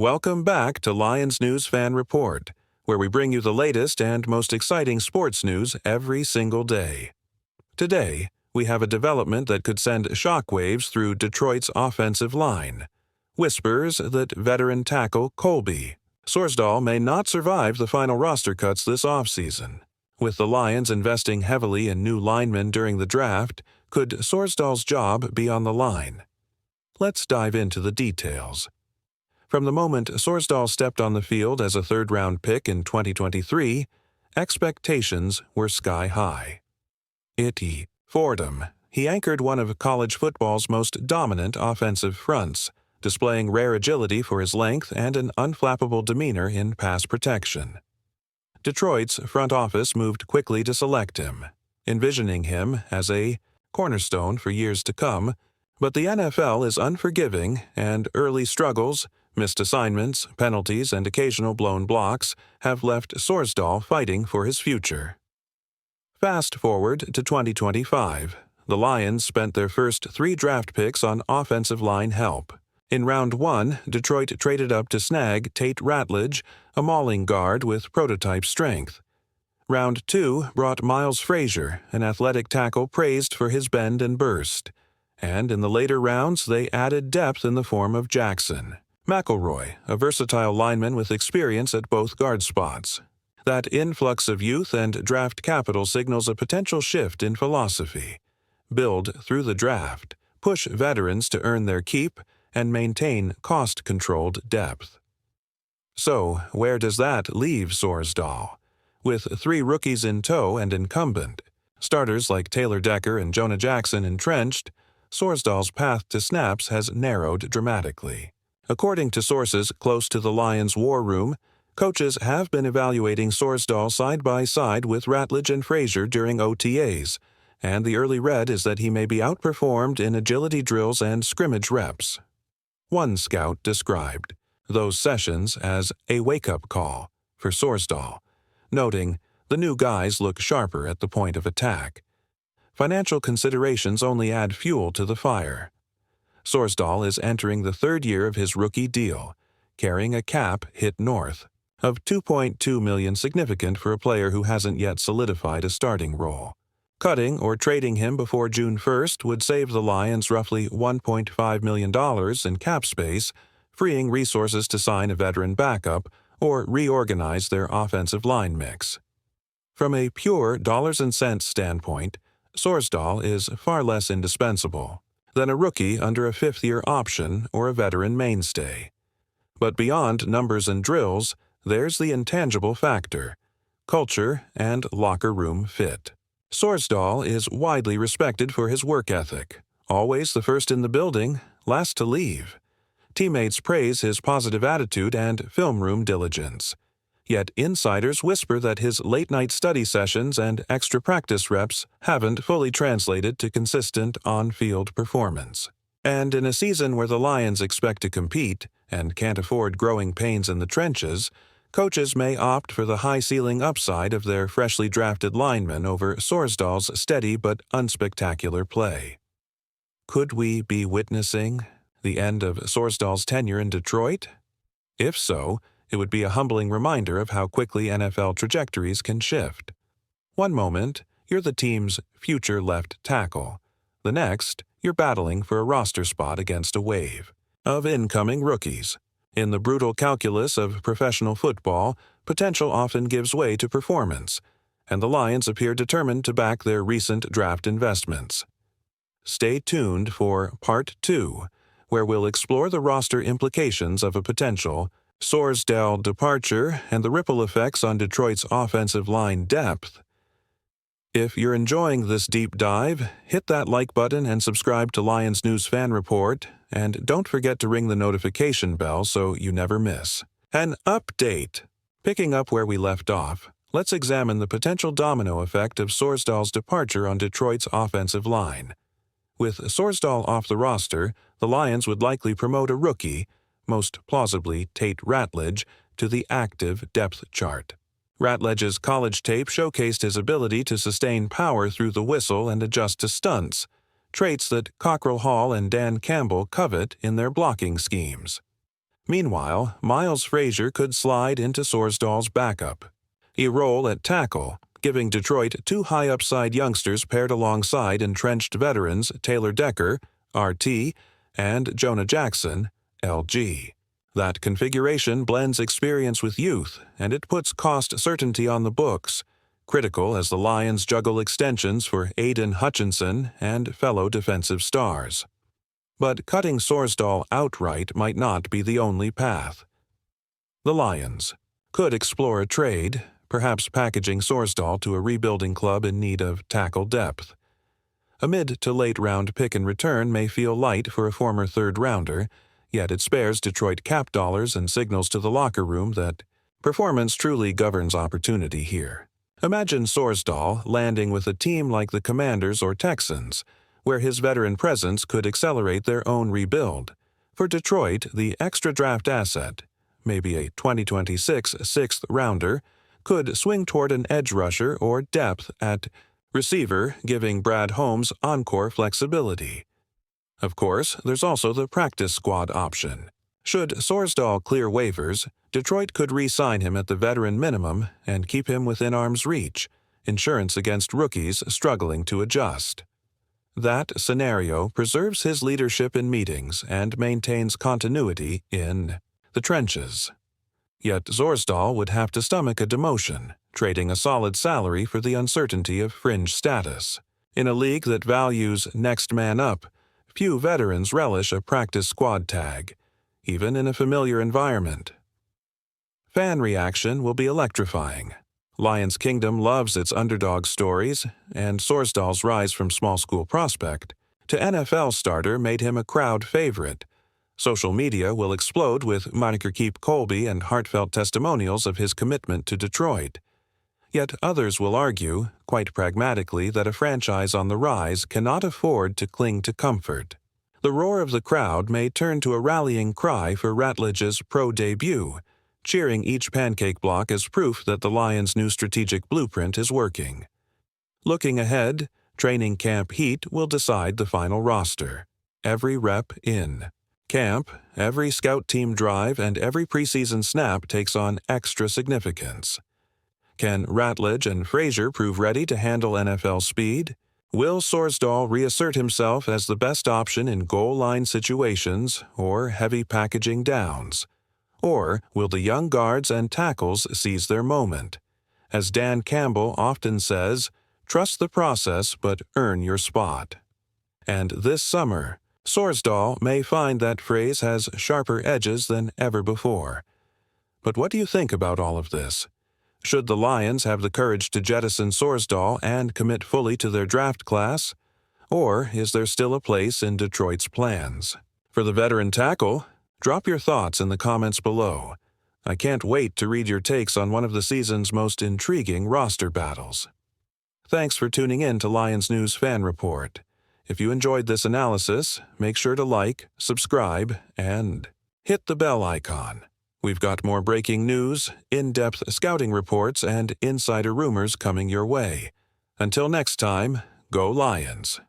Welcome back to Lions News Fan Report, where we bring you the latest and most exciting sports news every single day. Today, we have a development that could send shockwaves through Detroit's offensive line. Whispers that veteran tackle Colby Sorsdal may not survive the final roster cuts this offseason. With the Lions investing heavily in new linemen during the draft, could Sorsdal's job be on the line? Let's dive into the details. From the moment Sorsdal stepped on the field as a third-round pick in 2023, expectations were sky-high. Itty Fordham. He anchored one of college football's most dominant offensive fronts, displaying rare agility for his length and an unflappable demeanor in pass protection. Detroit's front office moved quickly to select him, envisioning him as a cornerstone for years to come, but the NFL is unforgiving, and early struggles, missed assignments, penalties, and occasional blown blocks have left Sorsdal fighting for his future. Fast forward to 2025. The Lions spent their first 3 draft picks on offensive line help. In round 1, Detroit traded up to snag Tate Ratledge, a mauling guard with prototype strength. Round 2 brought Miles Frazier, an athletic tackle praised for his bend and burst. And in the later rounds, they added depth in the form of Jackson McElroy, a versatile lineman with experience at both guard spots. That influx of youth and draft capital signals a potential shift in philosophy. Build through the draft, push veterans to earn their keep, and maintain cost-controlled depth. So, where does that leave Sorsdal? With 3 rookies in tow and incumbent, starters like Taylor Decker and Jonah Jackson entrenched, Sorsdal's path to snaps has narrowed dramatically. According to sources close to the Lions' war room, coaches have been evaluating Sorsdal side by side with Ratledge and Frazier during OTAs, and the early read is that he may be outperformed in agility drills and scrimmage reps. One scout described those sessions as a wake-up call for Sorsdal, noting the new guys look sharper at the point of attack. Financial considerations only add fuel to the fire. Sorsdal is entering the 3rd year of his rookie deal, carrying a cap hit north of $2.2 million, significant for a player who hasn't yet solidified a starting role. Cutting or trading him before June 1st would save the Lions roughly $1.5 million in cap space, freeing resources to sign a veteran backup or reorganize their offensive line mix. From a pure dollars and cents standpoint, Sorsdal is far less indispensable than a rookie under a 5th-year option or a veteran mainstay. But beyond numbers and drills, there's the intangible factor: culture and locker room fit. Sorsdal is widely respected for his work ethic, always the first in the building, last to leave. Teammates praise his positive attitude and film room diligence. Yet insiders whisper that his late-night study sessions and extra practice reps haven't fully translated to consistent on-field performance. And in a season where the Lions expect to compete and can't afford growing pains in the trenches, coaches may opt for the high-ceiling upside of their freshly drafted linemen over Sorsdal's steady but unspectacular play. Could we be witnessing the end of Sorsdal's tenure in Detroit? If so, it would be a humbling reminder of how quickly NFL trajectories can shift. One moment, you're the team's future left tackle. The next, you're battling for a roster spot against a wave of incoming rookies. In the brutal calculus of professional football, potential often gives way to performance, and the Lions appear determined to back their recent draft investments. Stay tuned for Part 2, where we'll explore the roster implications of a potential Sorsdal departure and the ripple effects on Detroit's offensive line depth. If you're enjoying this deep dive, hit that like button and subscribe to Lions News Fan Report, and don't forget to ring the notification bell so you never miss an update. Picking up where we left off, let's examine the potential domino effect of Sorsdal's departure on Detroit's offensive line. With Sorsdal off the roster, the Lions would likely promote a rookie, most plausibly Tate Ratledge, to the active depth chart. Ratledge's college tape showcased his ability to sustain power through the whistle and adjust to stunts, traits that Cockrell Hall and Dan Campbell covet in their blocking schemes. Meanwhile, Miles Frazier could slide into Sorsdal's backup. A role at tackle, giving Detroit two high-upside youngsters paired alongside entrenched veterans Taylor Decker, RT, and Jonah Jackson, LG. That configuration blends experience with youth, and it puts cost certainty on the books, critical as the Lions juggle extensions for Aiden Hutchinson and fellow defensive stars. But cutting Sorsdal outright might not be the only path. The Lions could explore a trade, perhaps packaging Sorsdal to a rebuilding club in need of tackle depth. A mid- to late-round pick in return may feel light for a former third-rounder, yet it spares Detroit cap dollars and signals to the locker room that performance truly governs opportunity here. Imagine Sorsdal landing with a team like the Commanders or Texans, where his veteran presence could accelerate their own rebuild. For Detroit, the extra draft asset, maybe a 2026 sixth-rounder, could swing toward an edge rusher or depth at receiver, giving Brad Holmes encore flexibility. Of course, there's also the practice squad option. Should Sorsdal clear waivers, Detroit could re-sign him at the veteran minimum and keep him within arm's reach, insurance against rookies struggling to adjust. That scenario preserves his leadership in meetings and maintains continuity in the trenches. Yet Sorsdal would have to stomach a demotion, trading a solid salary for the uncertainty of fringe status. In a league that values next man up, few veterans relish a practice squad tag, even in a familiar environment. Fan reaction will be electrifying. Lions Kingdom loves its underdog stories, and Sorsdal's rise from small school prospect to NFL starter made him a crowd favorite. Social media will explode with Moniker Keep Colby and heartfelt testimonials of his commitment to Detroit. Yet others will argue, quite pragmatically, that a franchise on the rise cannot afford to cling to comfort. The roar of the crowd may turn to a rallying cry for Ratledge's pro debut, cheering each pancake block as proof that the Lions' new strategic blueprint is working. Looking ahead, training camp heat will decide the final roster. Every rep in. Camp, every scout team drive, and every preseason snap takes on extra significance. Can Ratledge and Frazier prove ready to handle NFL speed? Will Sorsdal reassert himself as the best option in goal line situations or heavy packaging downs? Or will the young guards and tackles seize their moment? As Dan Campbell often says, trust the process but earn your spot. And this summer, Sorsdal may find that phrase has sharper edges than ever before. But what do you think about all of this? Should the Lions have the courage to jettison Sorsdal and commit fully to their draft class? Or is there still a place in Detroit's plans? For the veteran tackle, drop your thoughts in the comments below. I can't wait to read your takes on one of the season's most intriguing roster battles. Thanks for tuning in to Lions News Fan Report. If you enjoyed this analysis, make sure to like, subscribe, and hit the bell icon. We've got more breaking news, in-depth scouting reports, and insider rumors coming your way. Until next time, go Lions!